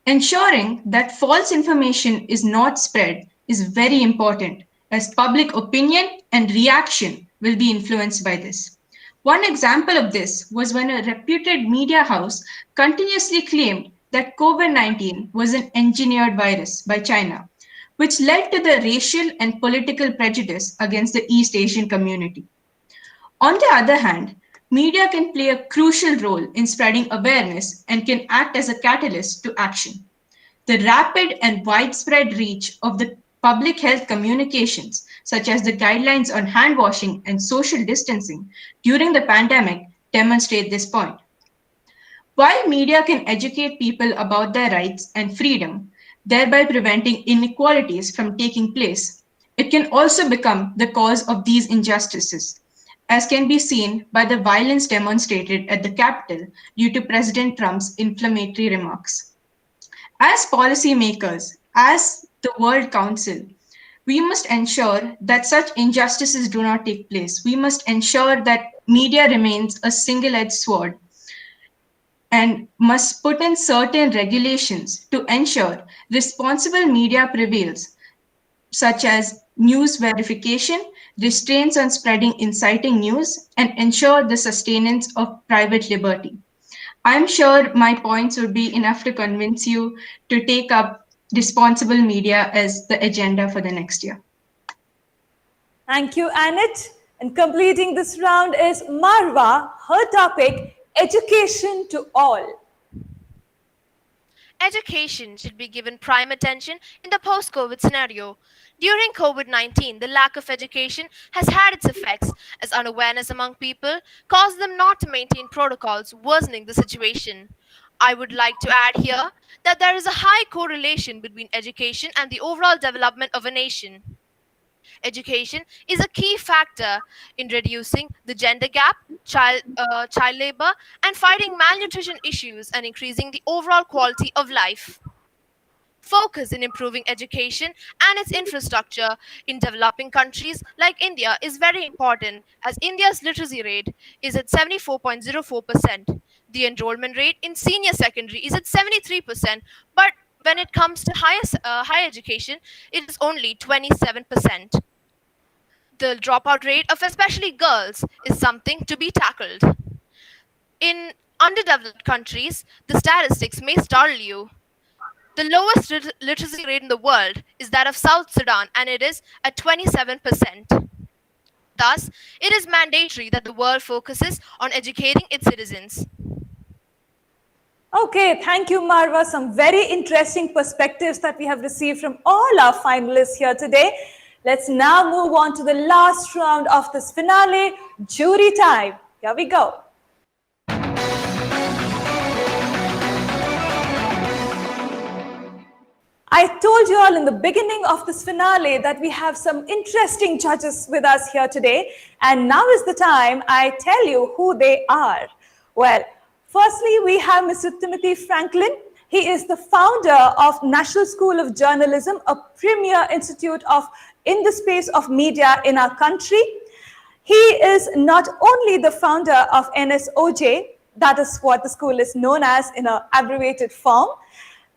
Ensuring that false information is not spread is very important, as public opinion and reaction will be influenced by this. One example of this was when a reputed media house continuously claimed that COVID-19 was an engineered virus by China, which led to the racial and political prejudice against the East Asian community. On the other hand, media can play a crucial role in spreading awareness and can act as a catalyst to action. The rapid and widespread reach of the public health communications, such as the guidelines on hand washing and social distancing during the pandemic, demonstrate this point. While media can educate people about their rights and freedom, thereby preventing inequalities from taking place, it can also become the cause of these injustices, as can be seen by the violence demonstrated at the Capitol due to President Trump's inflammatory remarks. As policymakers, as the World Council, we must ensure that such injustices do not take place. We must ensure that media remains a single-edged sword and must put in certain regulations to ensure responsible media prevails, such as news verification, restraints on spreading inciting news, and ensure the sustenance of private liberty. I'm sure my points would be enough to convince you to take up responsible media as the agenda for the next year. Thank you, Annette. And completing this round is Marwa. Her topic, education to all. Education should be given prime attention in the post-COVID scenario. During COVID-19, the lack of education has had its effects, as unawareness among people caused them not to maintain protocols, worsening the situation. I would like to add here that there is a high correlation between education and the overall development of a nation. Education is a key factor in reducing the gender gap, child labor, and fighting malnutrition issues and increasing the overall quality of life. Focus in improving education and its infrastructure in developing countries like India is very important, as India's literacy rate is at 74.04%. The enrollment rate in senior secondary is at 73%, but when it comes to higher education, it is only 27%. The dropout rate of especially girls is something to be tackled. In underdeveloped countries, the statistics may startle you. The lowest literacy rate in the world is that of South Sudan, and it is at 27%. Thus, it is mandatory that the world focuses on educating its citizens. Okay, thank you, Marwa. Some very interesting perspectives that we have received from all our finalists here today. Let's now move on to the last round of this finale, jury time. Here we go. I told you all in the beginning of this finale that we have some interesting judges with us here today. And now is the time I tell you who they are. Well, firstly, we have Mr. Timothy Franklin. He is the founder of National School of Journalism, a premier institute in the space of media in our country. He is not only the founder of NSOJ, that is what the school is known as in an abbreviated form.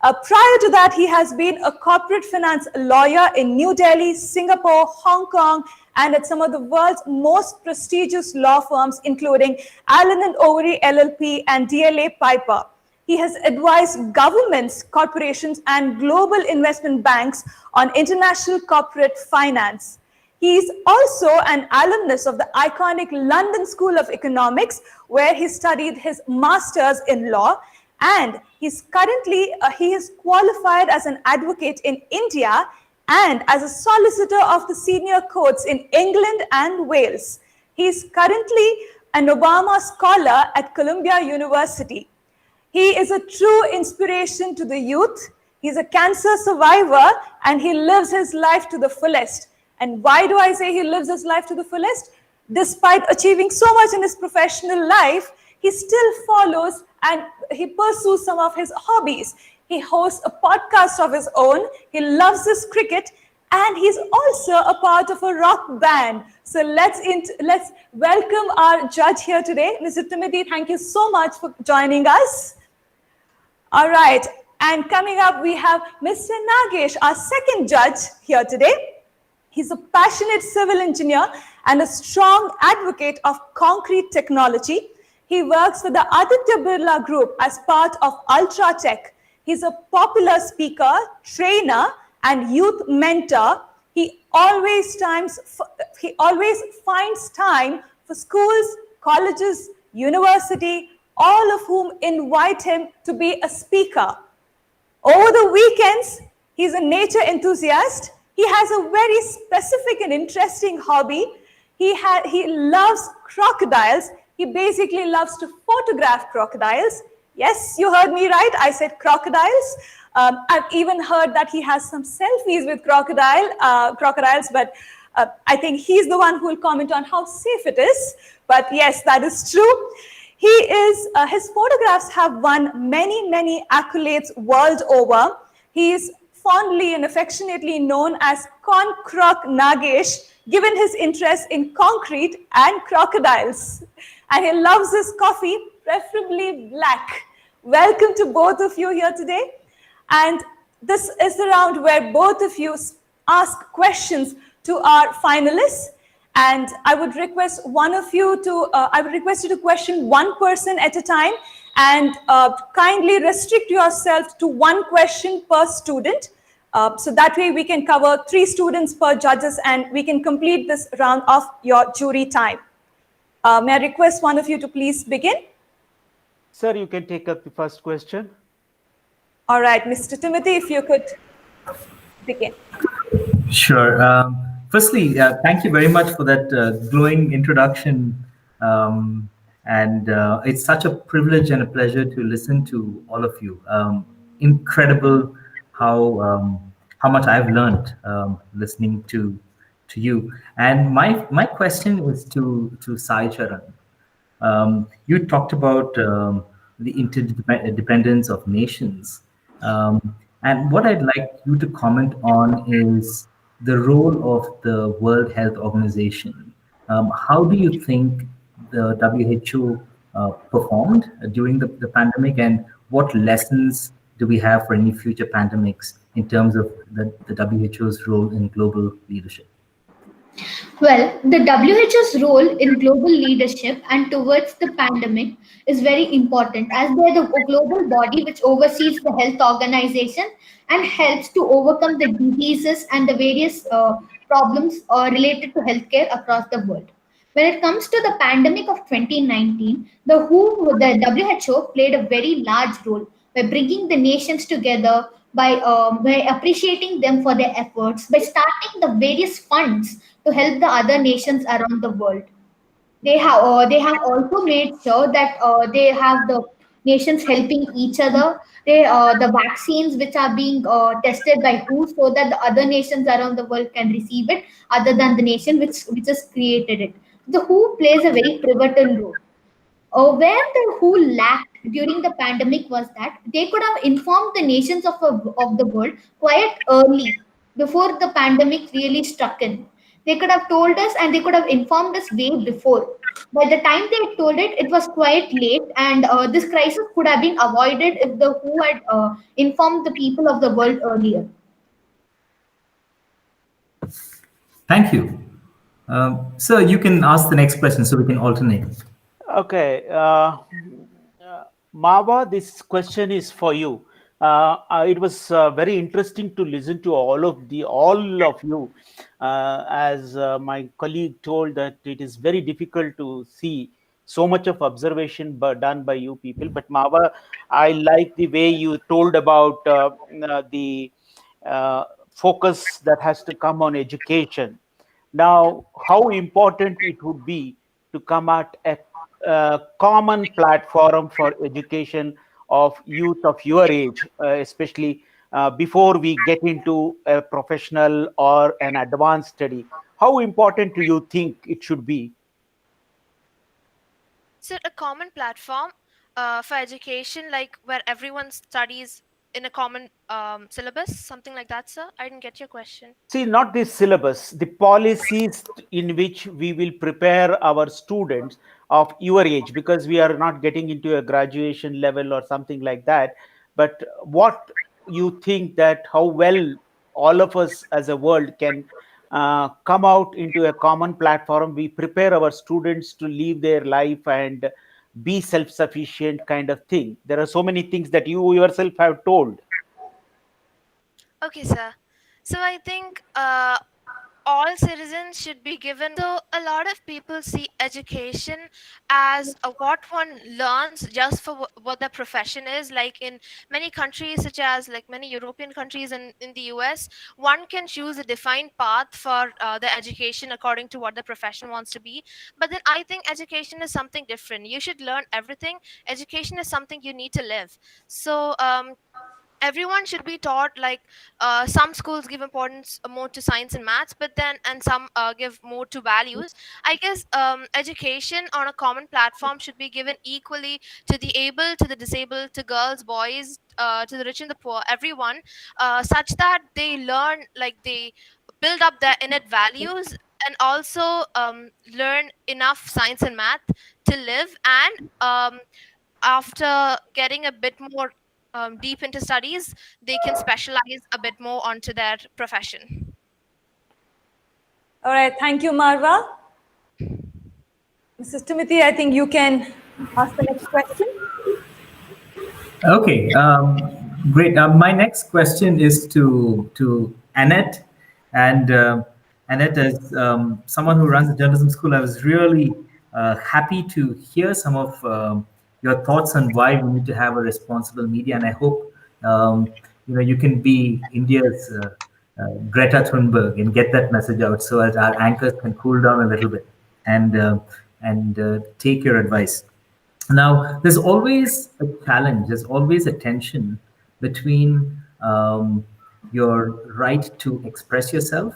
Prior to that, he has been a corporate finance lawyer in New Delhi, Singapore, Hong Kong, and at some of the world's most prestigious law firms, including Allen & Overy LLP and DLA Piper. He has advised governments, corporations, and global investment banks on international corporate finance. He is also an alumnus of the iconic London School of Economics, where he studied his master's in law. And he's currently, he is qualified as an advocate in India and as a solicitor of the senior courts in England and Wales. He is currently an Obama Scholar at Columbia University. He is a true inspiration to the youth. He's a cancer survivor and he lives his life to the fullest. And why do I say he lives his life to the fullest? Despite achieving so much in his professional life, he still follows and he pursues some of his hobbies. He hosts a podcast of his own. He loves his cricket and he's also a part of a rock band. So let's welcome our judge here today, Mr. Timothy. Thank you so much for joining us. All right, and coming up we have Mr. Nagesh, our second judge here today. He's a passionate civil engineer and a strong advocate of concrete technology. He works for the Aditya Birla Group as part of Ultratech. He's a popular speaker, trainer, and youth mentor. He always finds time for schools, colleges, university, all of whom invite him to be a speaker. Over the weekends, he's a nature enthusiast. He has a very specific and interesting hobby. He loves crocodiles. He basically loves to photograph crocodiles. Yes, you heard me right. I said crocodiles. I've even heard that he has some selfies with crocodiles, but I think he's the one who will comment on how safe it is. But yes, that is true. His photographs have won many, many accolades world over. He is fondly and affectionately known as Concroc Nagesh, given his interest in concrete and crocodiles. And he loves his coffee, preferably black. Welcome to both of you here today. And this is the round where both of you ask questions to our finalists. And I would request you to question one person at a time, and kindly restrict yourself to one question per student. So that way we can cover 3 students per judges and we can complete this round of your jury time. May I request one of you to please begin? Sir, you can take up the first question. All right, Mr. Timothy, if you could begin. Sure. Firstly, thank you very much for that glowing introduction. And it's such a privilege and a pleasure to listen to all of you. Incredible how much I've learned listening to you. And my question is to Sai Charan. You talked about the interdependence of nations. And what I'd like you to comment on is the role of the World Health Organization. How do you think the WHO performed during the pandemic, and what lessons do we have for any future pandemics in terms of the WHO's role in global leadership? Well, the WHO's role in global leadership and towards the pandemic is very important, as they're the global body which oversees the health organization and helps to overcome the diseases and the various problems related to healthcare across the world. When it comes to the pandemic of 2019, the WHO played a very large role by bringing the nations together, by appreciating them for their efforts, by starting the various funds to help the other nations around the world. They have also made sure that they have the nations helping each other. The vaccines which are being tested by WHO, so that the other nations around the world can receive it, other than the nation which has created it. The WHO plays a very pivotal role. Where the WHO lacked during the pandemic was that they could have informed the nations of the world quite early, before the pandemic really struck in. They could have told us and they could have informed us way before. By the time they had told it, it was quite late, and this crisis could have been avoided if the WHO had informed the people of the world earlier. Thank you. Sir, you can ask the next question so we can alternate. Okay. Mava, this question is for you. It was very interesting to listen to all of you, as my colleague told that it is very difficult to see so much of observation done by you people. But Mava, I like the way you told about the focus that has to come on education. Now, how important it would be to come at a common platform for education of youth of your age, especially before we get into a professional or an advanced study. How important do you think it should be? So a common platform for education, like where everyone studies in a common syllabus, something like that, sir? I didn't get your question. See, not the syllabus, the policies in which we will prepare our students of your age, because we are not getting into a graduation level or something like that. But what you think that how well all of us as a world can come out into a common platform, we prepare our students to live their life and be self-sufficient kind of thing. There are so many things that you yourself have told. Okay, sir. So I think all citizens should be given. So a lot of people see education as what one learns just for what the profession is. Like in many countries, such as like many European countries and in the US, one can choose a defined path for the education according to what the profession wants to be. But then I think education is something different. You should learn everything. Education is something you need to live. So everyone should be taught, like some schools give importance more to science and maths, but then and some give more to values. I guess education on a common platform should be given equally to the able, to the disabled, to girls, boys, to the rich and the poor, everyone, such that they learn, like they build up their innate values, and also learn enough science and math to live. And after getting a bit more deep into studies, they can specialize a bit more onto their profession. All right, thank you, Marwa. Mrs. Timothy, I think you can ask the next question. Okay, great. My next question is to Annette, and Annette, as someone who runs a journalism school, I was really happy to hear some of your thoughts on why we need to have a responsible media, and I hope you can be India's Greta Thunberg and get that message out, so that our anchors can cool down a little bit and take your advice. Now, there's always a challenge, there's always a tension between your right to express yourself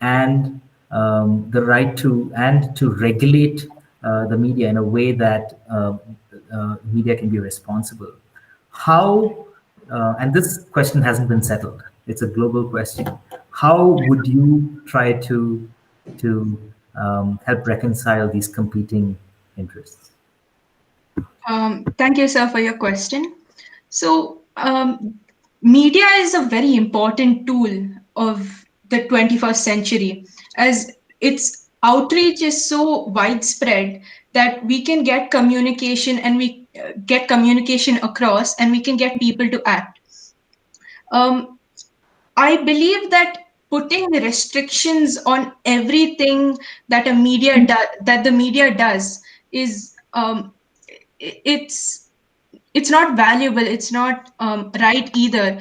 and the right to regulate the media in a way that media can be responsible. How, and this question hasn't been settled, it's a global question. How would you try to help reconcile these competing interests? Thank you, sir, for your question. So, media is a very important tool of the 21st century, as its outreach is so widespread that we can get communication, and we get communication across, and we can get people to act. I believe that putting restrictions on everything that the media does is it's not valuable, it's not right either.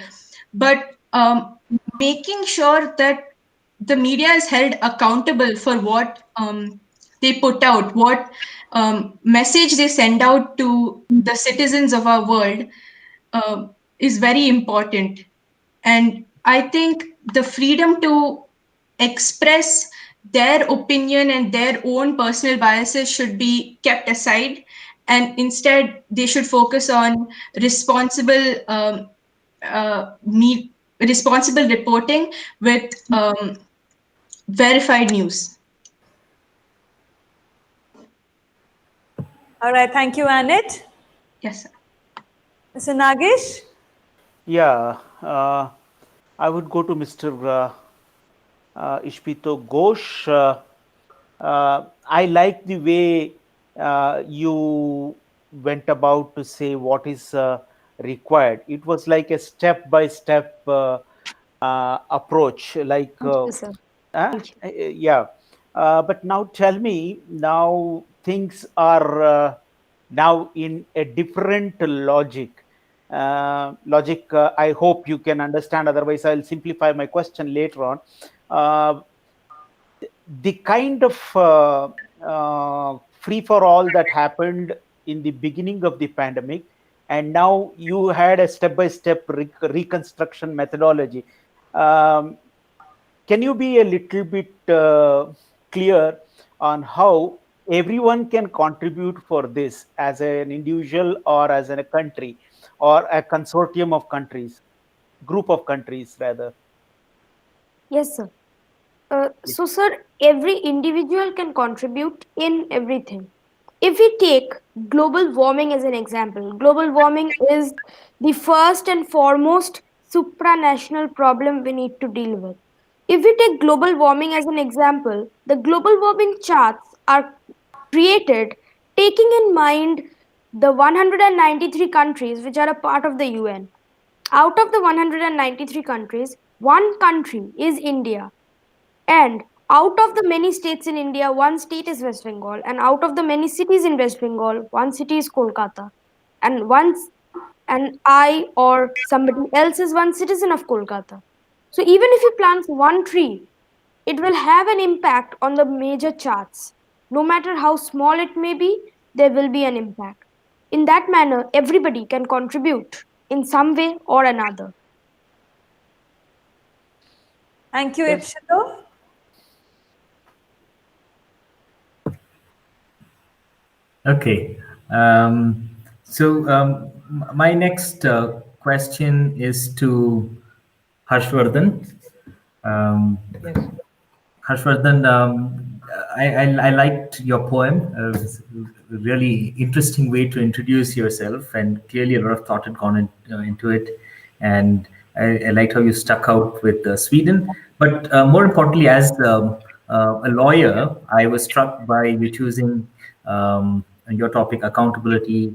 But making sure that the media is held accountable for what they put out, what message they send out to the citizens of our world is very important. And I think the freedom to express their opinion and their own personal biases should be kept aside, and instead they should focus on responsible reporting with verified news. All right, thank you, Annette. Yes, sir. Mr. Nagesh? Yeah, I would go to Mr. Ishpito Ghosh. I like the way you went about to say what is required. It was like a step-by-step approach. Like, yeah. But now tell me, now things are now in a different logic. I hope you can understand, otherwise I'll simplify my question later on. The kind of free for all that happened in the beginning of the pandemic, and now you had a step-by-step reconstruction methodology. Can you be a little bit clear on how everyone can contribute for this as an individual or as a country or a consortium of countries? group of countries rather. Yes, sir. So, sir, every individual can contribute in everything. If we take global warming as an example, global warming is the first and foremost supranational problem we need to deal with. If we take global warming as an example, the global warming charts are created taking in mind the 193 countries which are a part of the UN. Out of the 193 countries, one country is India, and out of the many states in India, one state is West Bengal, and out of the many cities in West Bengal, one city is Kolkata, and and I or somebody else is one citizen of Kolkata. So even if you plant one tree, it will have an impact on the major charts. No matter how small it may be, there will be an impact. In that manner, everybody can contribute in some way or another. Thank you, Yes. Ipshito. Okay. My next question is to Harshvardhan. Um, Yes. Harshvardhan, I liked your poem. It was a really interesting way to introduce yourself, and clearly a lot of thought had gone into it. And I liked how you stuck out with Sweden. But more importantly, as a lawyer, I was struck by you choosing your topic, accountability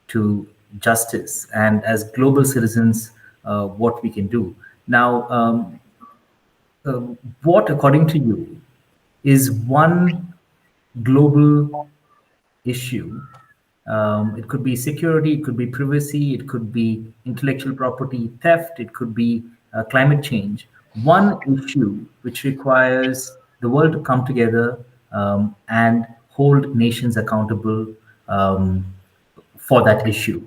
to justice, and as global citizens, what we can do. Now, what, according to you, is one global issue? It could be security, it could be privacy, it could be intellectual property theft, it could be climate change. One issue which requires the world to come together and hold nations accountable um, for that issue.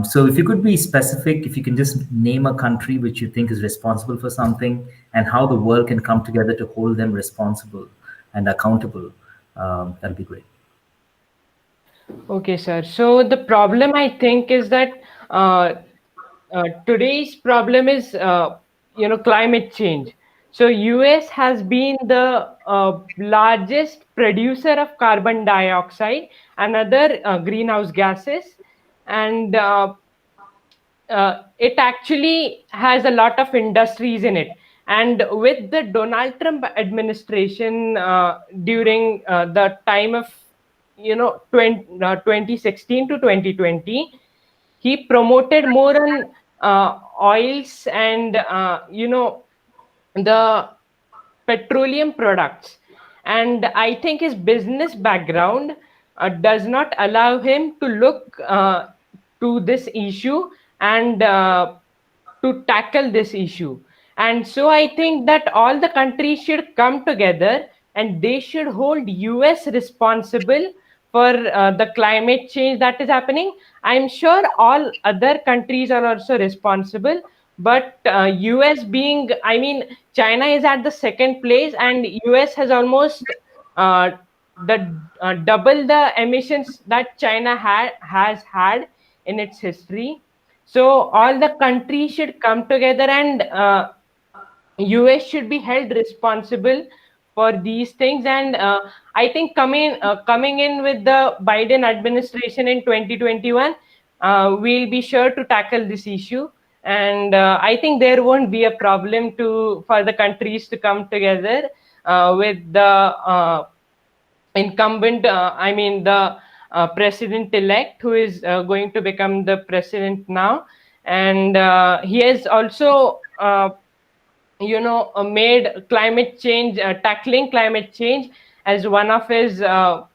So, if you could be specific, if you can just name a country which you think is responsible for something and how the world can come together to hold them responsible and accountable, that'll be great. Okay, sir. So the problem I think is that today's problem is climate change. So US has been the largest producer of carbon dioxide and other greenhouse gases, and it actually has a lot of industries in it. And with the Donald Trump administration during the time of 2016 to 2020, he promoted more on oils and the petroleum products. And I think his business background does not allow him to look to this issue and to tackle this issue. And so I think that all the countries should come together and they should hold US responsible for the climate change that is happening. I'm sure all other countries are also responsible, but US being, I mean, China is at the second place, and US has almost double the emissions that China has had in its history. So all the countries should come together, and US should be held responsible for these things. And I think coming in with the Biden administration in 2021, we'll be sure to tackle this issue. And I think there won't be a problem for the countries to come together with the incumbent, I mean the president-elect, who is going to become the president now. And he has also made climate change, tackling climate change as one of his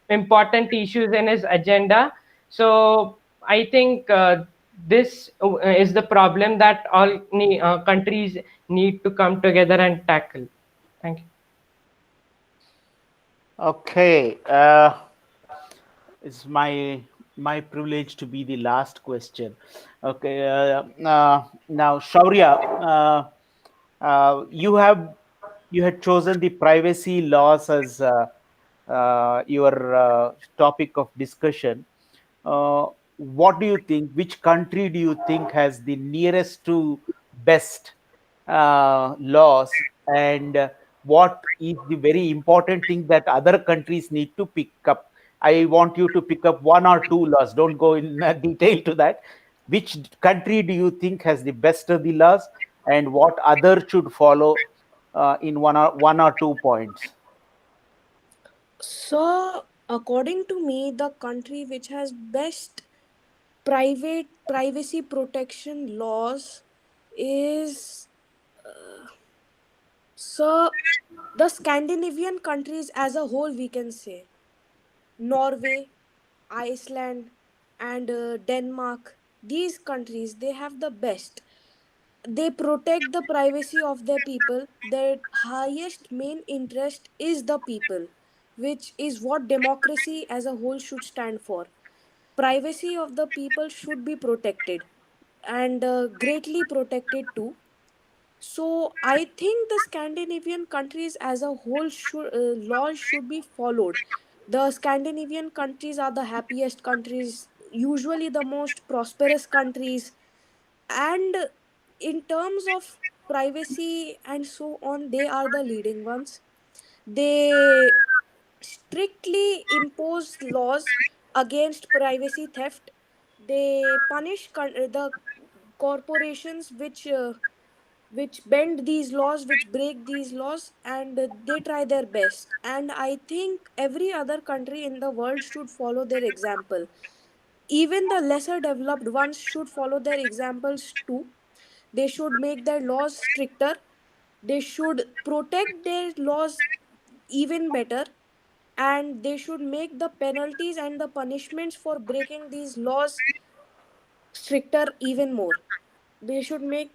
important issues in his agenda. So I think this is the problem that all countries need to come together and tackle. Thank you. Okay, it's my privilege to be the last question. Okay, now Shaurya, you had chosen the privacy laws as your topic of discussion. What do you think? Which country do you think has the nearest to best laws, and what is the very important thing that other countries need to pick up? I want you to pick up one or two laws. Don't go in detail to that. Which country do you think has the best of the laws, and what other should follow in one or 2 points? So, according to me, the country which has best private privacy protection laws is so the Scandinavian countries as a whole, we can say Norway, Iceland, and Denmark. These countries, they have the best. They protect the privacy of their people. Their highest main interest is the people, which is what democracy as a whole should stand for. Privacy of the people should be protected, and greatly protected too. So I think the Scandinavian countries as a whole should laws should be followed. The Scandinavian countries are the happiest countries, usually the most prosperous countries, and in terms of privacy and so on, they are the leading ones. They strictly impose laws against privacy theft. They punish the corporations which bend these laws, which break these laws, and they try their best. And I think every other country in the world should follow their example. Even the lesser developed ones should follow their examples too. They should make their laws stricter. They should protect their laws even better, and they should make the penalties and the punishments for breaking these laws stricter even more. They should make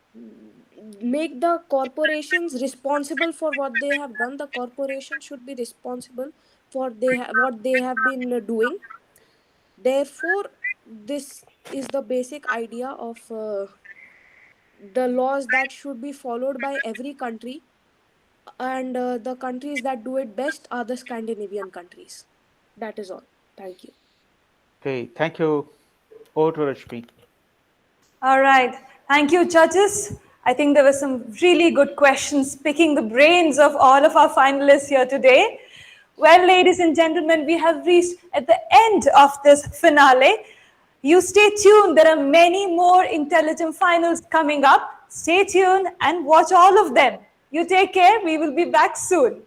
the corporations responsible for what they have done. The corporation should be responsible for what they have been doing. Therefore, this is the basic idea of the laws that should be followed by every country, and the countries that do it best are the Scandinavian countries. That is all. Thank you. Okay, thank you. Over to Rashmi. All right. Thank you, judges. I think there were some really good questions picking the brains of all of our finalists here today. Well, ladies and gentlemen, we have reached at the end of this finale. You stay tuned. There are many more IntelliGem finals coming up. Stay tuned and watch all of them. You take care. We will be back soon.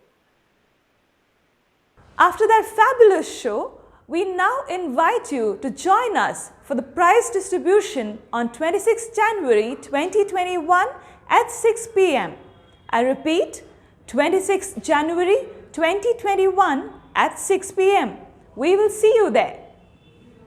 After that fabulous show, we now invite you to join us for the prize distribution on 26th January 2021 at 6 p.m. I repeat, 26th January 2021 at 6 p.m. We will see you there.